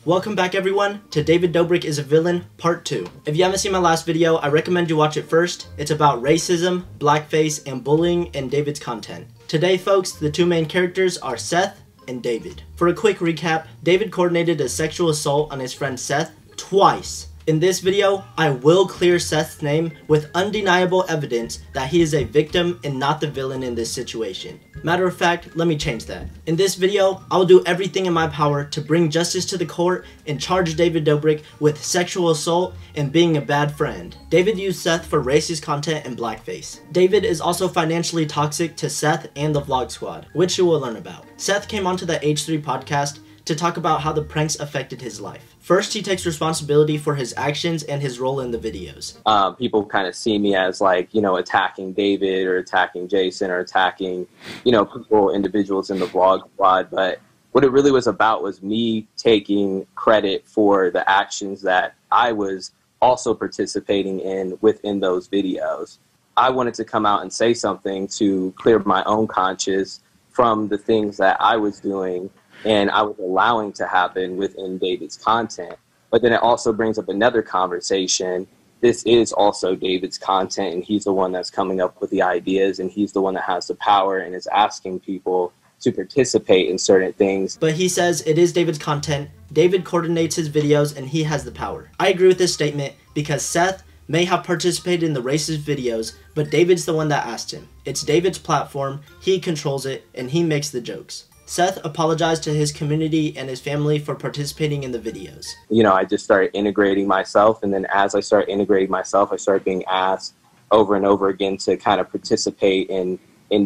Welcome back everyone to David Dobrik is a Villain Part 2. If you haven't seen my last video, I recommend you watch it first. It's about racism, blackface, and bullying in David's content. Today folks, the two main characters are Seth and David. For a quick recap, David coordinated a sexual assault on his friend Seth twice. In this video, I will clear Seth's name with undeniable evidence that he is a victim and not the villain in this situation. Matter of fact, let me change that. In this video, I will do everything in my power to bring justice to the court and charge David Dobrik with sexual assault and being a bad friend. David used Seth for racist content and blackface. David is also financially toxic to Seth and the Vlog Squad, which you will learn about. Seth came onto the H3 podcast to talk about how the pranks affected his life. First, he takes responsibility for his actions and his role in the videos. People kind of see me as like, attacking David or attacking Jason or attacking, individuals in the Vlog Squad. But what it really was about was me taking credit for the actions that I was also participating in within those videos. I wanted to come out and say something to clear my own conscience from the things that I was doing and I was allowing to happen within David's content. But then it also brings up another conversation. This is also David's content, and he's the one that's coming up with the ideas, and he's the one that has the power and is asking people to participate in certain things. But he says it is David's content, David coordinates his videos, and he has the power. I agree with this statement because Seth may have participated in the racist videos, but David's the one that asked him. It's David's platform, he controls it, and he makes the jokes. Seth apologized to his community and his family for participating in the videos. I just started integrating myself, and then as I started integrating myself, I started being asked over and over again to kind of participate in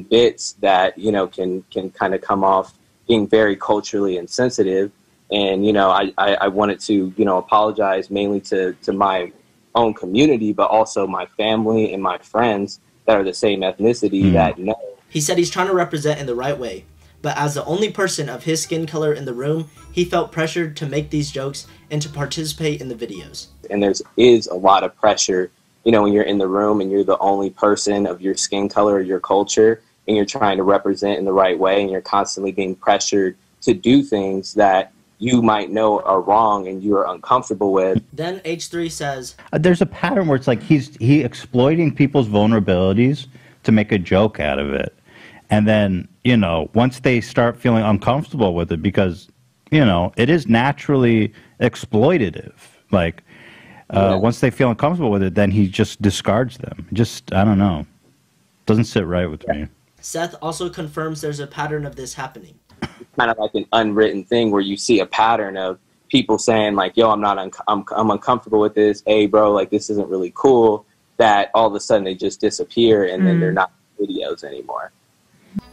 bits that, can kind of come off being very culturally insensitive. And, I wanted to, apologize mainly to my own community, but also my family and my friends that are the same ethnicity that know. He said he's trying to represent in the right way. But as the only person of his skin color in the room, he felt pressured to make these jokes and to participate in the videos. And there is a lot of pressure, when you're in the room and you're the only person of your skin color or your culture, and you're trying to represent in the right way, and you're constantly being pressured to do things that you might know are wrong and you're uncomfortable with. Then H3 says, there's a pattern where it's like he exploiting people's vulnerabilities to make a joke out of it. And then, once they start feeling uncomfortable with it, because, it is naturally exploitative. Like, once they feel uncomfortable with it, then he just discards them. I don't know. Doesn't sit right with me. Seth also confirms there's a pattern of this happening. It's kind of like an unwritten thing where you see a pattern of people saying like, yo, I'm uncomfortable with this. Hey, bro, like, this isn't really cool. That all of a sudden they just disappear and then they're not videos anymore.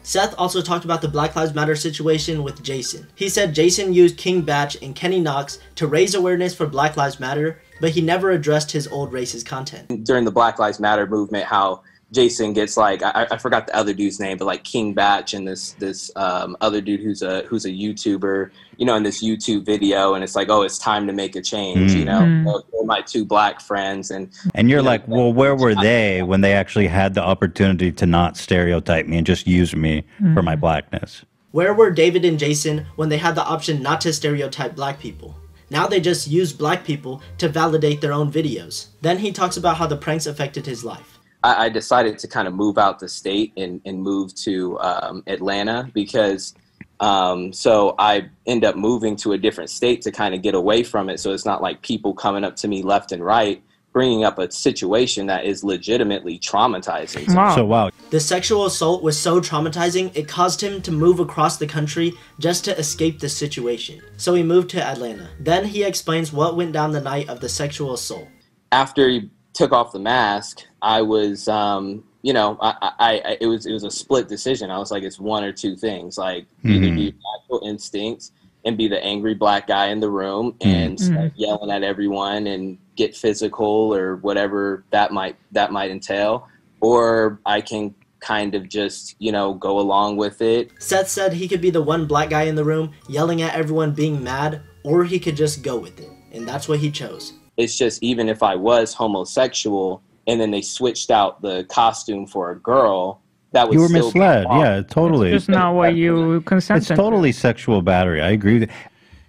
Seth also talked about the Black Lives Matter situation with Jason. He said Jason used King Batch and Kenny Knox to raise awareness for Black Lives Matter, but he never addressed his old racist content. During the Black Lives Matter movement, how Jason gets like, I forgot the other dude's name, but like King Batch and this other dude who's a YouTuber, in this YouTube video, and it's like, oh, it's time to make a change, They're my two black friends, and you're like, well, where were they when they actually had the opportunity to not stereotype me and just use me for my blackness? Where were David and Jason when they had the option not to stereotype black people? Now they just use black people to validate their own videos. Then he talks about how the pranks affected his life. I decided to kind of move out the state and move to Atlanta because so I end up moving to a different state to kind of get away from it. So it's not like people coming up to me left and right, bringing up a situation that is legitimately traumatizing. Wow. The sexual assault was so traumatizing, it caused him to move across the country just to escape the situation. So he moved to Atlanta. Then he explains what went down the night of the sexual assault. After he took off the mask, I was, it was a split decision. I was like, it's one or two things, like either be natural instincts and be the angry black guy in the room and start yelling at everyone and get physical or whatever that might entail, or I can kind of just, go along with it. Seth said he could be the one black guy in the room yelling at everyone being mad, or he could just go with it, and that's what he chose. It's just, even if I was homosexual and then they switched out the costume for a girl, that would you were still misled. Yeah, totally. It's just not what you consented. It's totally sexual battery. I agree with you.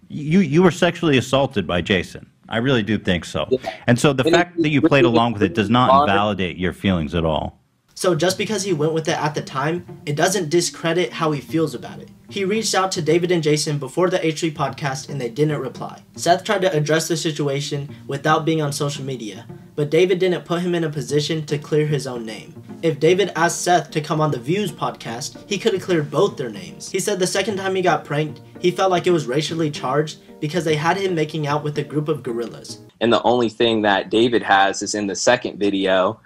You were sexually assaulted by Jason. I really do think so. Yeah. And so the fact that you played along with it does not invalidate your feelings at all. So just because he went with it at the time, it doesn't discredit how he feels about it. He reached out to David and Jason before the H3 podcast and they didn't reply. Seth tried to address the situation without being on social media, but David didn't put him in a position to clear his own name. If David asked Seth to come on the Views podcast, he could have cleared both their names. He said the second time he got pranked, he felt like it was racially charged because they had him making out with a group of gorillas. And the only thing that David has is in the second video,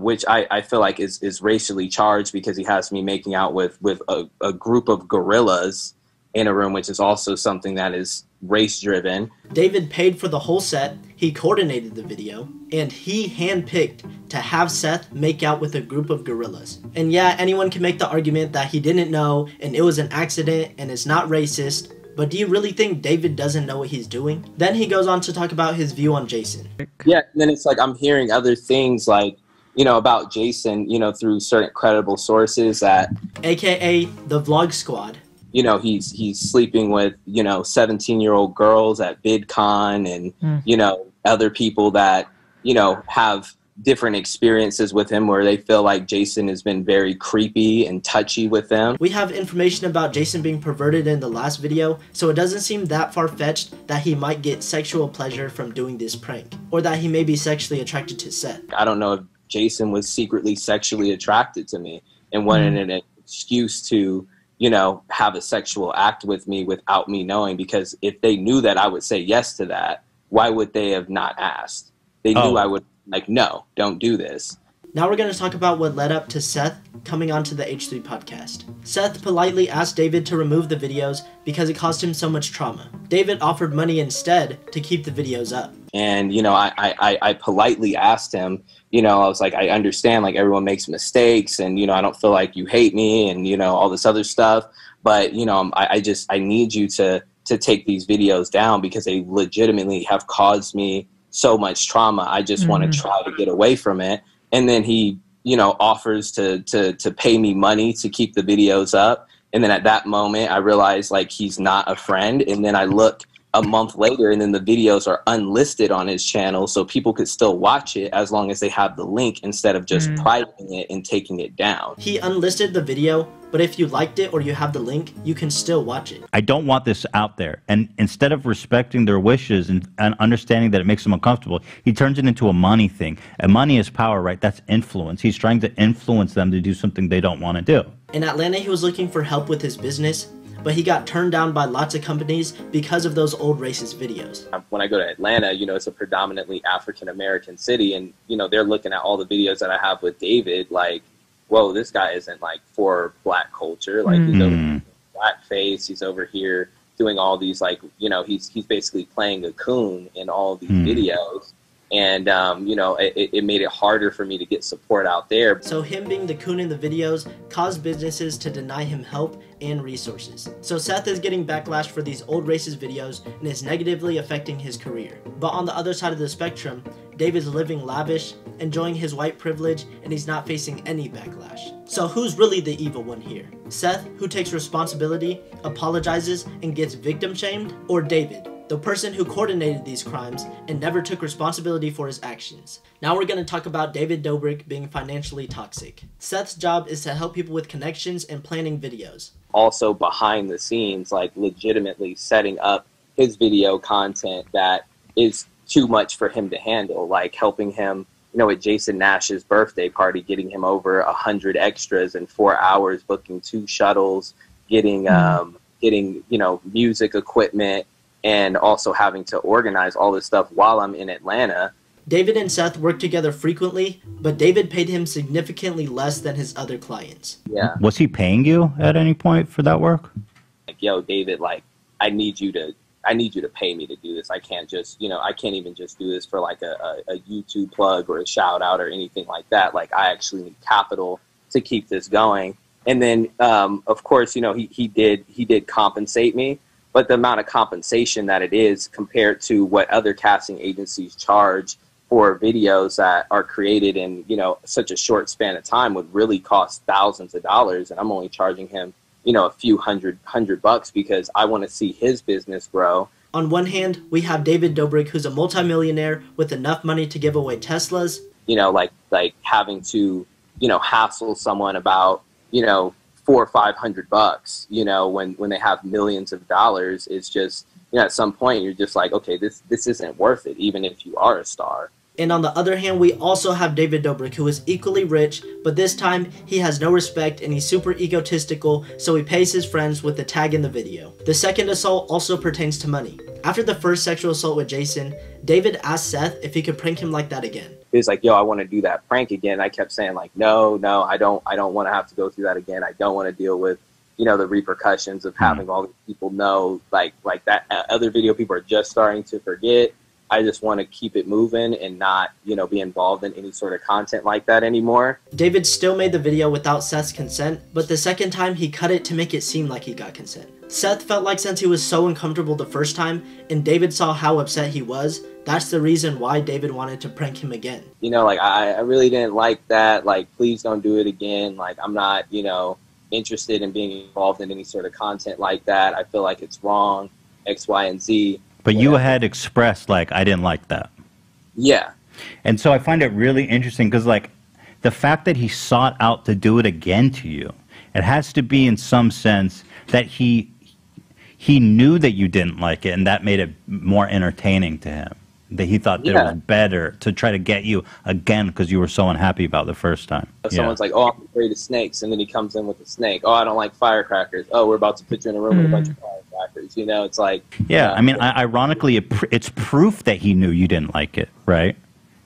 which I feel like is racially charged because he has me making out with a group of gorillas in a room, which is also something that is race-driven. David paid for the whole set, he coordinated the video, and he handpicked to have Seth make out with a group of gorillas. And yeah, anyone can make the argument that he didn't know and it was an accident and it's not racist, but do you really think David doesn't know what he's doing? Then he goes on to talk about his view on Jason. Yeah, and then it's like I'm hearing other things like, about Jason, through certain credible sources that... AKA the Vlog Squad. He's sleeping with, 17-year-old girls at VidCon and, other people that, have different experiences with him where they feel like Jason has been very creepy and touchy with them. We have information about Jason being perverted in the last video, so it doesn't seem that far-fetched that he might get sexual pleasure from doing this prank, or that he may be sexually attracted to Seth. I don't know if Jason was secretly sexually attracted to me and wanted an excuse to, have a sexual act with me without me knowing, because if they knew that I would say yes to that, why would they have not asked? They knew I would, no, don't do this. Now we're going to talk about what led up to Seth coming onto the H3 podcast. Seth politely asked David to remove the videos because it caused him so much trauma. David offered money instead to keep the videos up. And, I politely asked him, I was like, I understand, everyone makes mistakes and, I don't feel like you hate me and, all this other stuff. But, I need you to take these videos down because they legitimately have caused me so much trauma. I just want to try to get away from it. And then he, offers to pay me money to keep the videos up. And then at that moment, I realized he's not a friend. And then I look a month later and then the videos are unlisted on his channel, so people could still watch it as long as they have the link instead of just privating it and taking it down. He unlisted the video, but if you liked it or you have the link, you can still watch it. I don't want this out there. And instead of respecting their wishes and understanding that it makes them uncomfortable, he turns it into a money thing. And money is power, right? That's influence. He's trying to influence them to do something they don't want to do. In Atlanta, he was looking for help with his business, but he got turned down by lots of companies because of those old racist videos. When I go to Atlanta, it's a predominantly African-American city, and, they're looking at all the videos that I have with David, whoa, this guy isn't, for black culture. He's over here blackface, he's over here doing all these, he's basically playing a coon in all these videos. And, it made it harder for me to get support out there. So him being the coon in the videos caused businesses to deny him help and resources. So Seth is getting backlash for these old racist videos and is negatively affecting his career. But on the other side of the spectrum, David's living lavish, enjoying his white privilege, and he's not facing any backlash. So who's really the evil one here? Seth, who takes responsibility, apologizes, and gets victim shamed? Or David, the person who coordinated these crimes and never took responsibility for his actions? Now we're going to talk about David Dobrik being financially toxic. Seth's job is to help people with connections and planning videos. Also behind the scenes, legitimately setting up his video content that is too much for him to handle, helping him, at Jason Nash's birthday party, getting him over 100 extras in 4 hours, booking 2 shuttles, getting music equipment, and also having to organize all this stuff while I'm in Atlanta. David and Seth work together frequently, but David paid him significantly less than his other clients. Yeah. Was he paying you at any point for that work? Yo, David, I need you to pay me to do this. I can't just, I can't even just do this for a YouTube plug or a shout out or anything like that. I actually need capital to keep this going. And then, of course, he did compensate me. But the amount of compensation that it is compared to what other casting agencies charge for videos that are created in, such a short span of time would really cost thousands of dollars. And I'm only charging him, a few hundred bucks because I want to see his business grow. On one hand, we have David Dobrik, who's a multimillionaire with enough money to give away Teslas. Like having to, hassle someone about, $400 or $500, when they have millions of dollars. It's just, at some point you're just like, okay, this isn't worth it, even if you are a star. And on the other hand, we also have David Dobrik, who is equally rich, but this time he has no respect and he's super egotistical, so he pays his friends with the tag in the video. The second assault also pertains to money. After the first sexual assault with Jason, David asked Seth if he could prank him like that again. He was like, yo, I want to do that prank again. I kept saying like, no, I don't want to have to go through that again. I don't want to deal with, the repercussions of having all these people know, like that other video people are just starting to forget. I just want to keep it moving and not, be involved in any sort of content like that anymore. David still made the video without Seth's consent, but the second time he cut it to make it seem like he got consent. Seth felt like since he was so uncomfortable the first time, and David saw how upset he was, that's the reason why David wanted to prank him again. I really didn't like that. Like, please don't do it again. Like, I'm not, interested in being involved in any sort of content like that. I feel like it's wrong, X, Y, and Z. But you had expressed, like, I didn't like that. Yeah. And so I find it really interesting because, like, the fact that he sought out to do it again to you, it has to be in some sense that he knew that you didn't like it, and that made it more entertaining to him. That he thought that it was better to try to get you again because you were so unhappy about the first time. Someone's like, oh, I'm afraid of snakes, and then he comes in with a snake. Oh, I don't like firecrackers. Oh, we're about to put you in a room with a bunch of firecrackers. It's like... Yeah, I mean, ironically, it's proof that he knew you didn't like it, right?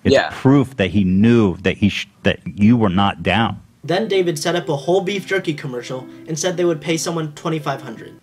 It's proof that he knew that that you were not down. Then David set up a whole beef jerky commercial and said they would pay someone $2,500.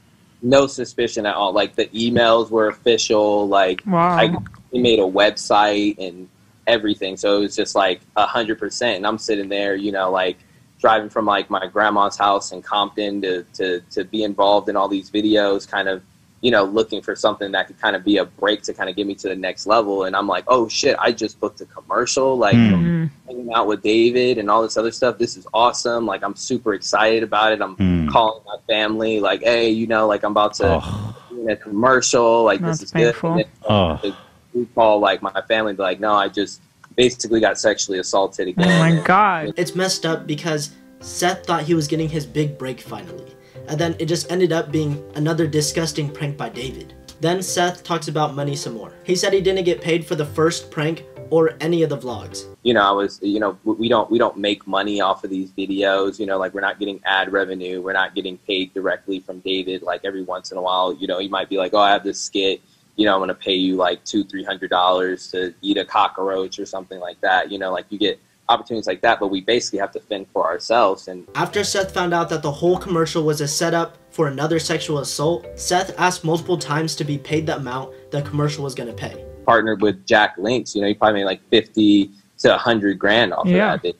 No suspicion at all. Like, the emails were official. Like, wow. He made a website and everything. So it was just like 100%. And I'm sitting there, like driving from like my grandma's house in Compton to be involved in all these videos, kind of, looking for something that could kind of be a break to kind of get me to the next level. And I'm like, oh shit, I just booked a commercial, like hanging out with David and all this other stuff. This is awesome. Like, I'm super excited about it. I'm calling my family like, hey, like I'm about to do a commercial. Like, that's this is painful. Good. We call like my family and be like, no, I just basically got sexually assaulted again. Oh my God. It's messed up because Seth thought he was getting his big break finally. And then it just ended up being another disgusting prank by David. Then Seth talks about money some more. He said he didn't get paid for the first prank or any of the vlogs. I was, we don't make money off of these videos. Like, we're not getting ad revenue. We're not getting paid directly from David. Like, every once in a while, he might be like, oh, I have this skit. I'm going to pay you like $200-$300 to eat a cockroach or something like that. Like, you get opportunities like that, but we basically have to fend for ourselves. And after Seth found out that the whole commercial was a setup for another sexual assault, Seth asked multiple times to be paid the amount the commercial was going to pay. Partnered with Jack Links, he probably made like 50 to 100 grand off of that.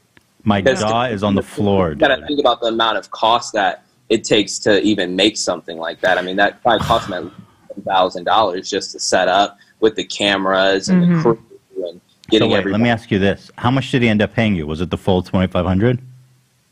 My jaw is on the floor. You got to think about the amount of cost that it takes to even make something like that. I mean, that probably cost me $1,000 just to set up with the cameras and the crew and getting everything. Let me ask you this: how much did he end up paying you? Was it the full $2,500?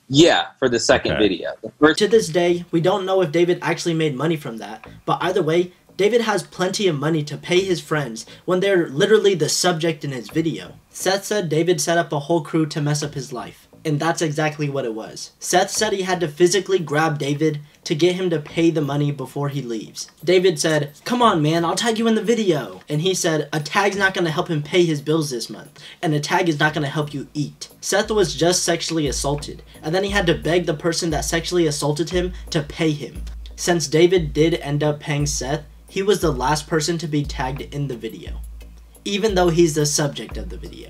Yeah, for the second video. To this day, we don't know if David actually made money from that, but either way, David has plenty of money to pay his friends when they're literally the subject in his video. Seth said David set up a whole crew to mess up his life, and that's exactly what it was. Seth said he had to physically grab David to get him to pay the money before he leaves. David said, come on man, I'll tag you in the video. And he said, a tag's not gonna help him pay his bills this month, and a tag is not gonna help you eat. Seth was just sexually assaulted, and then he had to beg the person that sexually assaulted him to pay him. Since David did end up paying Seth, he was the last person to be tagged in the video, even though he's the subject of the video.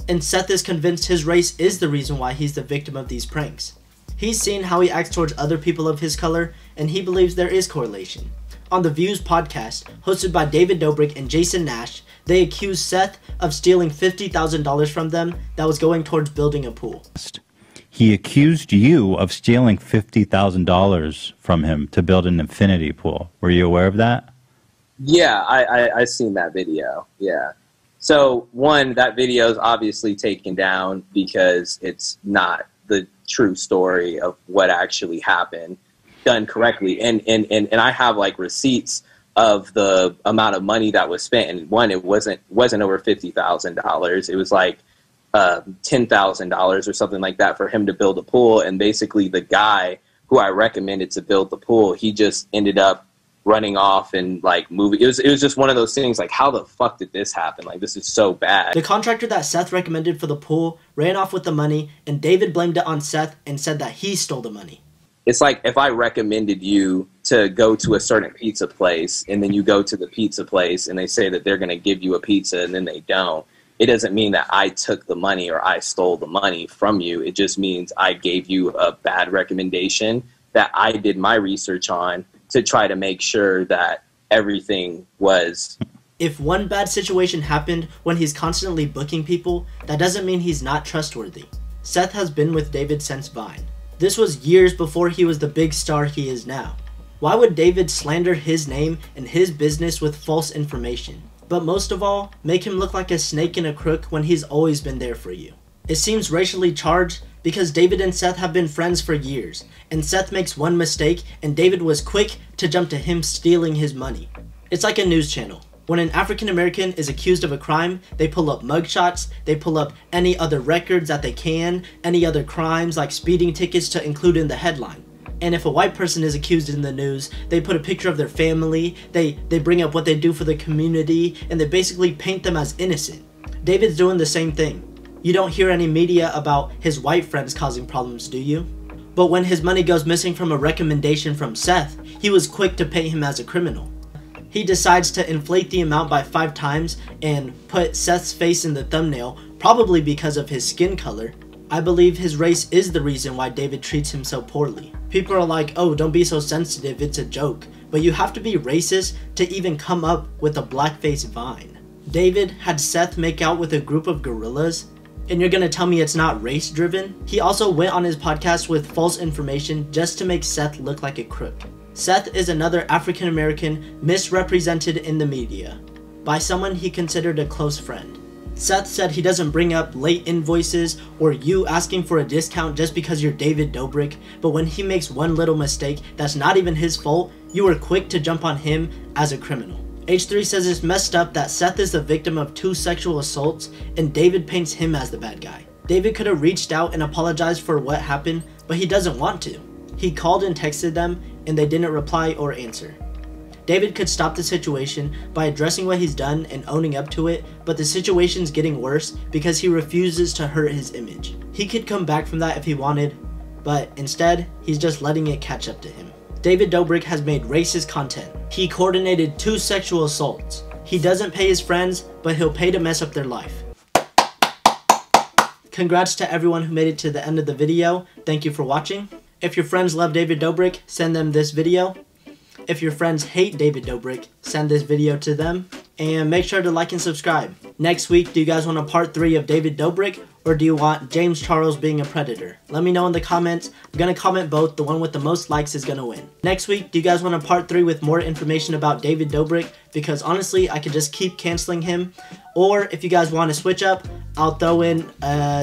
And Seth is convinced his race is the reason why he's the victim of these pranks. He's seen how he acts towards other people of his color, and he believes there is correlation. On the Views podcast, hosted by David Dobrik and Jason Nash, they accused Seth of stealing $50,000 from them that was going towards building a pool. He accused you of stealing $50,000 from him to build an infinity pool. Were you aware of that? Yeah, I seen that video, yeah. So, one, that video is obviously taken down because it's not the true story of what actually happened. done correctly. And I have like receipts of the amount of money that was spent. And one, it wasn't over $50,000. It was like $10,000 or something like that for him to build a pool. And basically the guy who I recommended to build the pool, he just ended up running off and like moving. It was just one of those things like, how the fuck did this happen? Like, this is so bad. The contractor that Seth recommended for the pool ran off with the money, and David blamed it on Seth and said that he stole the money. It's like if I recommended you to go to a certain pizza place and then you go to the pizza place and they say that they're going to give you a pizza and then they don't. It doesn't mean that I took the money or I stole the money from you. It just means I gave you a bad recommendation that I did my research on to try to make sure that everything was. If one bad situation happened when he's constantly booking people, that doesn't mean he's not trustworthy. Seth has been with David since Vine. This was years before he was the big star he is now. Why would David slander his name and his business with false information? But most of all, make him look like a snake and a crook when he's always been there for you. It seems racially charged because David and Seth have been friends for years, and Seth makes one mistake and David was quick to jump to him stealing his money. It's like a news channel. When an African American is accused of a crime, they pull up mugshots, they pull up any other records that they can, any other crimes like speeding tickets to include in the headline. And if a white person is accused in the news, they put a picture of their family, they bring up what they do for the community, and they basically paint them as innocent. David's doing the same thing. You don't hear any media about his white friends causing problems, do you? But when his money goes missing from a recommendation from Seth, he was quick to paint him as a criminal. He decides to inflate the amount by 5 times and put Seth's face in the thumbnail, probably because of his skin color. I believe his race is the reason why David treats him so poorly. People are like, oh, don't be so sensitive, it's a joke. But you have to be racist to even come up with a blackface Vine. David had Seth make out with a group of gorillas, and you're gonna tell me it's not race driven? He also went on his podcast with false information just to make Seth look like a crook. Seth is another African American misrepresented in the media by someone he considered a close friend. Seth said he doesn't bring up late invoices or you asking for a discount just because you're David Dobrik, but when he makes one little mistake that's not even his fault, you are quick to jump on him as a criminal. H3 says it's messed up that Seth is the victim of 2 sexual assaults and David paints him as the bad guy. David could have reached out and apologized for what happened, but he doesn't want to. He called and texted them and they didn't reply or answer. David could stop the situation by addressing what he's done and owning up to it, but the situation's getting worse because he refuses to hurt his image. He could come back from that if he wanted, but instead, he's just letting it catch up to him. David Dobrik has made racist content. He coordinated 2 sexual assaults. He doesn't pay his friends, but he'll pay to mess up their life. Congrats to everyone who made it to the end of the video. Thank you for watching. If your friends love David Dobrik, send them this video. If your friends hate David Dobrik, send this video to them. And make sure to like and subscribe. Next week, do you guys want a part 3 of David Dobrik? Or do you want James Charles being a predator? Let me know in the comments. I'm going to comment both. The one with the most likes is going to win. Next week, do you guys want a part 3 with more information about David Dobrik? Because honestly, I could just keep canceling him. Or if you guys want to switch up, I'll throw in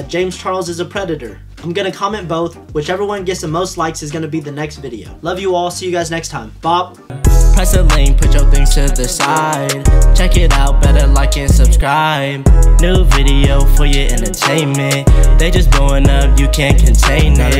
James Charles is a predator. I'm going to comment both. Whichever one gets the most likes is going to be the next video. Love you all. See you guys next time. Bop. Press the link, put your things to the side. Check it out, better like and subscribe. New video for your entertainment. They just blowing up, you can't contain it.